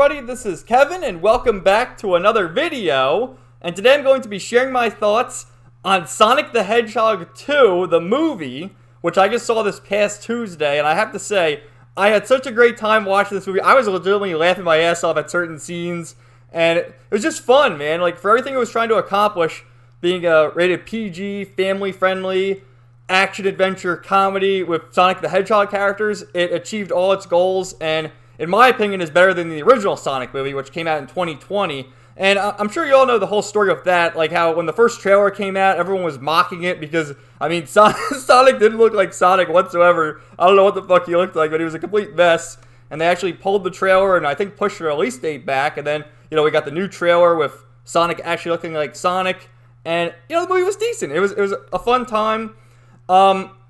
everybody, this is Kevin and welcome back to another video. And today I'm going to be sharing my thoughts on Sonic the Hedgehog 2, the movie, which I just saw this past Tuesday. And I have to say, I had such a great time watching this movie. I was legitimately laughing my ass off at certain scenes. And it was just fun, man. Like, for everything it was trying to accomplish, being a rated PG, family-friendly, action-adventure comedy with Sonic the Hedgehog characters, it achieved all its goals and in my opinion, is better than the original Sonic movie, which came out in 2020. And I'm sure you all know the whole story of that, like how when the first trailer came out, everyone was mocking it because, I mean, Sonic didn't look like Sonic whatsoever. I don't know what the fuck he looked like, but he was a complete mess. And they actually pulled the trailer and I think pushed the release date back. And then, you know, we got the new trailer with Sonic actually looking like Sonic. And, you know, the movie was decent. It was a fun time.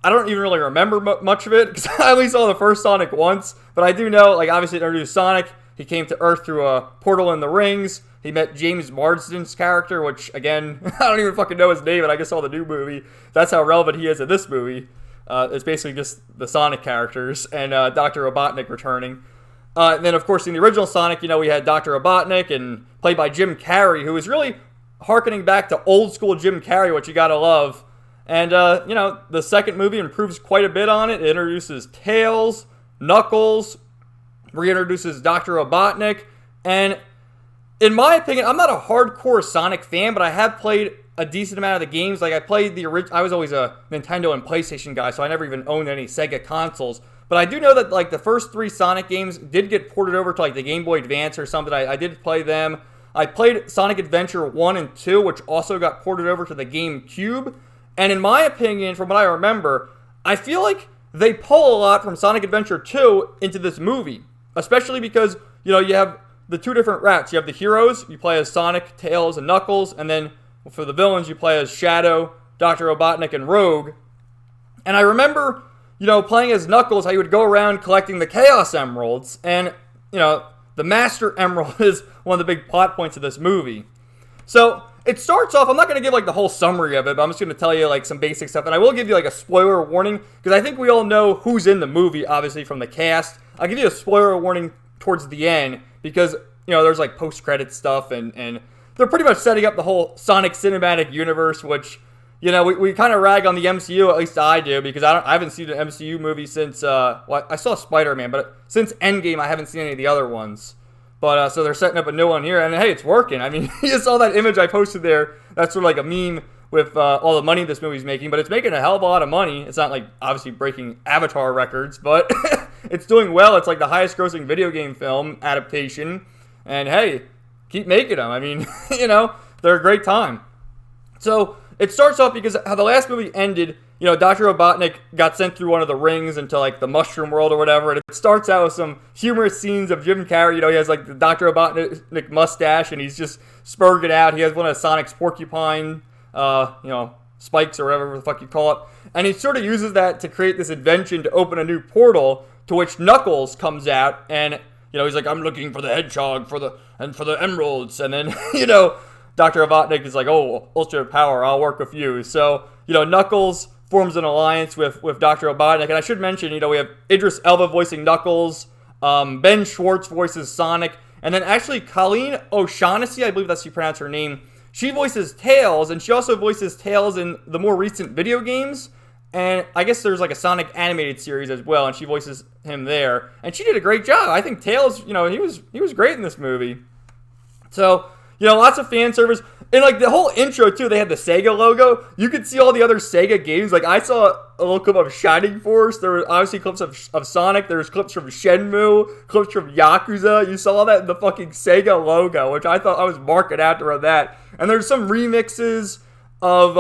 I don't even really remember much of it because I only saw the first Sonic once. But I do know, like, obviously it introduced Sonic. He came to Earth through a portal in the rings. He met James Marsden's character, which, again, I don't even fucking know his name, and I just saw the new movie. That's how relevant he is in this movie. It's basically just the Sonic characters and Dr. Robotnik returning. And then, of course, in the original Sonic, you know, we had Dr. Robotnik and played by Jim Carrey, who was really harkening back to old school Jim Carrey, which you gotta love. And, you know, the second movie improves quite a bit on it. It introduces Tails, Knuckles, reintroduces Dr. Robotnik, and in my opinion, I'm not a hardcore Sonic fan, but I have played a decent amount of the games. Like, I played the original. I was always a Nintendo and PlayStation guy, so I never even owned any Sega consoles. But I do know that, like, the first three Sonic games did get ported over to, like, the Game Boy Advance or something. I did play them. I played Sonic Adventure 1 and 2, which also got ported over to the GameCube. And in my opinion, from what I remember, I feel like they pull a lot from Sonic Adventure 2 into this movie. Especially because, you know, you have the two different routes. You have the heroes, you play as Sonic, Tails, and Knuckles. And then for the villains, you play as Shadow, Dr. Robotnik, and Rogue. And I remember, you know, playing as Knuckles, how you would go around collecting the Chaos Emeralds. And, you know, the Master Emerald is one of the big plot points of this movie. So it starts off, I'm not going to give like the whole summary of it, but I'm just going to tell you like some basic stuff. And I will give you like a spoiler warning, because I think we all know who's in the movie, obviously, from the cast. I'll give you a spoiler warning towards the end, because, you know, there's like post-credit stuff, and they're pretty much setting up the whole Sonic cinematic universe, which, you know, we kind of rag on the MCU, at least I do, because I haven't seen an MCU movie since, well, I saw Spider-Man, but since Endgame, I haven't seen any of the other ones. But, so they're setting up a new one here, and hey, it's working. I mean, you saw that image I posted there. That's sort of like a meme with all the money this movie's making, but it's making a hell of a lot of money. It's not like, obviously, breaking Avatar records, but it's doing well. It's like the highest grossing video game film adaptation, and hey, keep making them. I mean, you know, they're a great time. So, it starts off because how the last movie ended, you know, Dr. Robotnik got sent through one of the rings into, like, the mushroom world or whatever, and it starts out with some humorous scenes of Jim Carrey. You know, he has, like, the Dr. Robotnik mustache, and he's just spurging out. He has one of Sonic's porcupine, you know, spikes or whatever the fuck you call it, and he sort of uses that to create this invention to open a new portal, to which Knuckles comes out, and, you know, he's like, I'm looking for the hedgehog for the emeralds, and then, you know, Dr. Robotnik is like, oh, ultra power, I'll work with you. So, you know, Knuckles forms an alliance with Dr. Robotnik. And I should mention, you know, we have Idris Elba voicing Knuckles, Ben Schwartz voices Sonic, and then actually Colleen O'Shaughnessy, I believe that's how you pronounce her name, she voices Tails, and she also voices Tails in the more recent video games. And I guess there's like a Sonic animated series as well, and she voices him there. And she did a great job. I think Tails, you know, he was great in this movie. So, you know, lots of fan service. And, like, the whole intro, too, they had the Sega logo. You could see all the other Sega games. Like, I saw a little clip of Shining Force. There were obviously clips of Sonic. There was clips from Shenmue, clips from Yakuza. You saw that in the fucking Sega logo, which I thought I was marking after that. And there's some remixes of,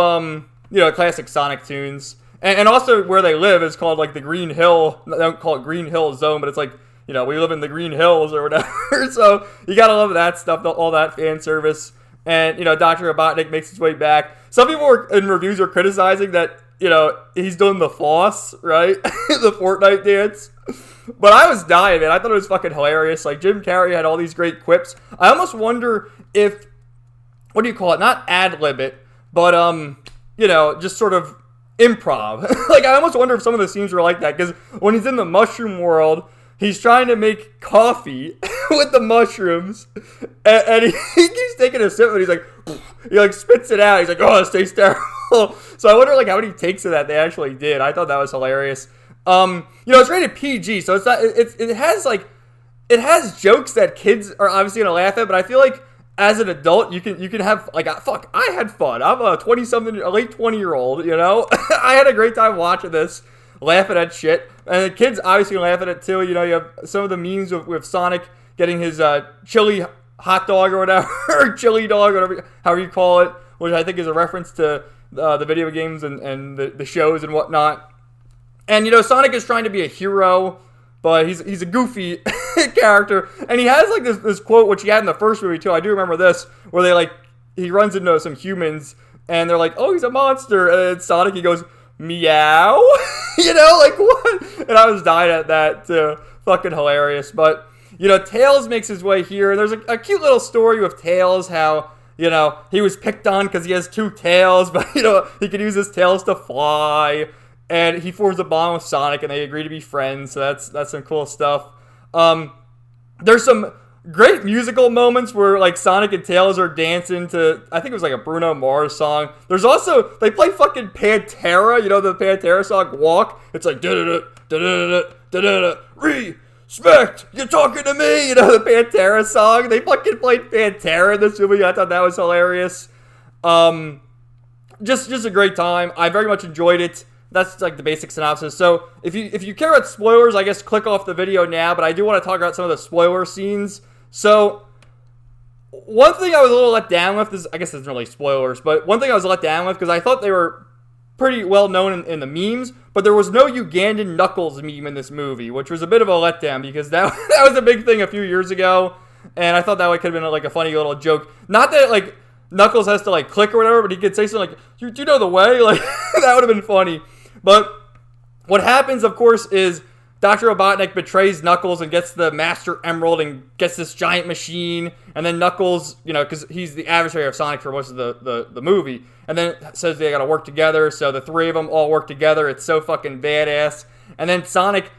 you know, classic Sonic tunes. And also where they live is called, like, the Green Hill. They don't call it Green Hill Zone, but it's like, you know, we live in the Green Hills or whatever. So you gotta love that stuff, all that fan service. And, you know, Dr. Robotnik makes his way back. Some people in reviews are criticizing that, you know, he's doing the floss, right? The Fortnite dance. But I was dying, man. I thought it was fucking hilarious. Like, Jim Carrey had all these great quips. I almost wonder if, what do you call it? Not ad-lib it, but, you know, just sort of improv. Like, I almost wonder if some of the scenes were like that. Because when he's in the mushroom world, he's trying to make coffee, with the mushrooms, and he keeps taking a sip, and he's like, he like spits it out. He's like, oh, this tastes terrible. So I wonder like how many takes of that they actually did. I thought that was hilarious. It's rated PG, so it's not. It has jokes that kids are obviously gonna laugh at, but I feel like as an adult, you can have like, fuck, I had fun. I'm a 20-something, a late 20-year-old. I had a great time watching this, laughing at shit, and the kids obviously laugh at it too. You have some of the memes with Sonic getting his chili hot dog or whatever, or chili dog, whatever, however you call it, which I think is a reference to the video games and the shows and whatnot. And Sonic is trying to be a hero, but he's a goofy character, and he has like this quote which he had in the first movie too. I do remember this, where he runs into some humans and they're like, oh, he's a monster, and Sonic, he goes, meow. Like what? And I was dying at that too. Fucking hilarious. But Tails makes his way here, and there's a cute little story with Tails, how he was picked on because he has two tails, but he can use his tails to fly. And he forms a bond with Sonic, and they agree to be friends. So that's some cool stuff. There's some great musical moments where like Sonic and Tails are dancing to, I think it was like a Bruno Mars song. There's also, they play fucking Pantera, the Pantera song Walk. It's like da da da da da da da. Respect, you're talking to me. The Pantera song. They fucking played Pantera in this movie. I thought that was hilarious. Just a great time. I very much enjoyed it. That's like the basic synopsis. So if you care about spoilers, I guess click off the video now. But I do want to talk about some of the spoiler scenes. So one thing I was a little let down with is, I guess it's really spoilers, but one thing I was let down with, because I thought they were pretty well known in the memes, but there was no Ugandan Knuckles meme in this movie, which was a bit of a letdown, because that was a big thing a few years ago, and I thought that could have been like a funny little joke. Not that like Knuckles has to like click or whatever, but he could say something like, do you know the way? Like that would have been funny. But what happens, of course, is Dr. Robotnik betrays Knuckles and gets the Master Emerald and gets this giant machine. And then Knuckles, because he's the adversary of Sonic for most of the movie. And then it says they gotta work together. So the three of them all work together. It's so fucking badass. And then Sonic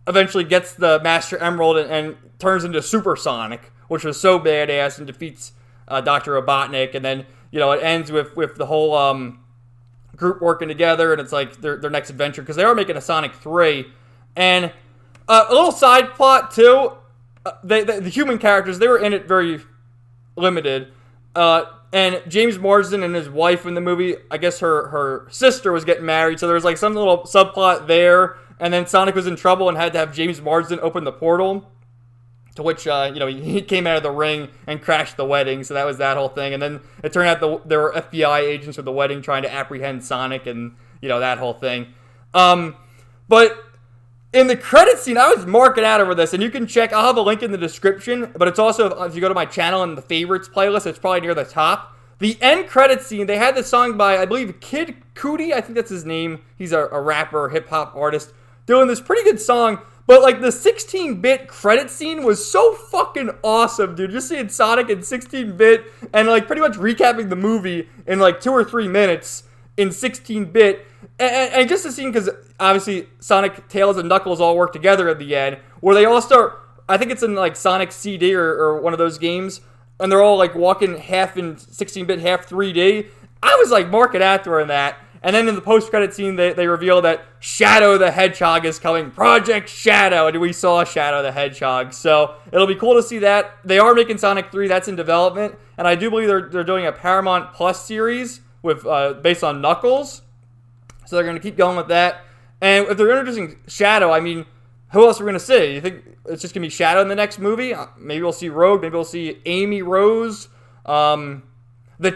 eventually gets the Master Emerald and turns into Super Sonic, which was so badass, and defeats Dr. Robotnik. And then, it ends with the whole group working together, and it's like their next adventure, because they are making a Sonic 3. And a little side plot too, the human characters, they were in it very limited, and James Marsden and his wife in the movie, I guess her sister was getting married, so there was like some little subplot there, and then Sonic was in trouble and had to have James Marsden open the portal, to which he came out of the ring and crashed the wedding. So that was that whole thing. And then it turned out there were FBI agents at the wedding trying to apprehend Sonic, and that whole thing. But in the credits scene, I was marking out over this, and you can check. I'll have a link in the description, but it's also, if you go to my channel in the favorites playlist, it's probably near the top. The end credits scene, they had this song by, I believe, Kid Cudi. I think that's his name. He's a rapper, hip hop artist, doing this pretty good song. But like the 16-bit credit scene was so fucking awesome, dude. Just seeing Sonic in 16-bit and like pretty much recapping the movie in like 2 or 3 minutes in 16-bit. And just the scene, because obviously Sonic, Tails, and Knuckles all work together at the end, where they all start, I think it's in like Sonic CD or one of those games, and they're all like walking half in 16-bit, half 3D. I was like marking out during that. And then in the post-credit scene, they reveal that Shadow the Hedgehog is coming. Project Shadow. And we saw Shadow the Hedgehog. So it'll be cool to see that. They are making Sonic 3. That's in development. And I do believe they're doing a Paramount Plus series with based on Knuckles. So they're going to keep going with that. And if they're introducing Shadow, I mean, who else are we going to see? You think it's just going to be Shadow in the next movie? Maybe we'll see Rogue. Maybe we'll see Amy Rose. The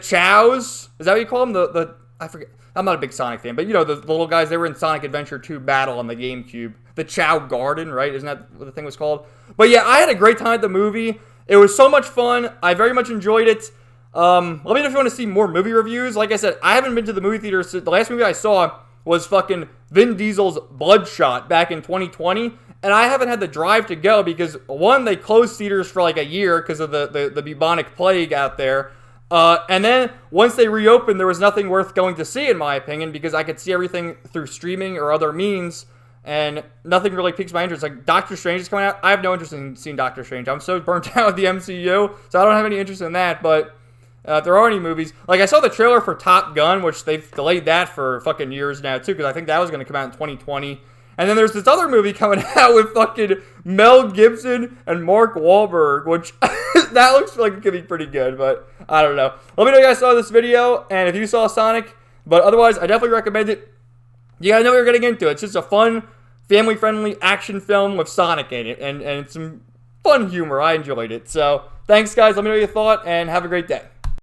Chows. Is that what you call them? I forget. I'm not a big Sonic fan, but the little guys, they were in Sonic Adventure 2 Battle on the GameCube. The Chow Garden, right? Isn't that what the thing was called? But yeah, I had a great time at the movie. It was so much fun. I very much enjoyed it. Let me know if you want to see more movie reviews. Like I said, I haven't been to the movie theater. The last movie I saw was fucking Vin Diesel's Bloodshot back in 2020. And I haven't had the drive to go because, one, they closed theaters for like a year because of the bubonic plague out there. And then once they reopened, there was nothing worth going to see, in my opinion, because I could see everything through streaming or other means. and nothing really piques my interest. Like, Doctor Strange is coming out. I have no interest in seeing Doctor Strange. I'm so burnt out with the MCU, so I don't have any interest in that, but if there are any movies, like I saw the trailer for Top Gun, which they've delayed that for fucking years now, too, because I think that was going to come out in 2020. And then there's this other movie coming out with fucking Mel Gibson and Mark Wahlberg, which that looks like it could be pretty good, but I don't know. Let me know if you guys saw this video, and if you saw Sonic, but otherwise, I definitely recommend it. You gotta know what you're getting into. It's just a fun, family-friendly action film with Sonic in it, and it's some fun humor. I enjoyed it. So, thanks, guys. Let me know what you thought, and have a great day.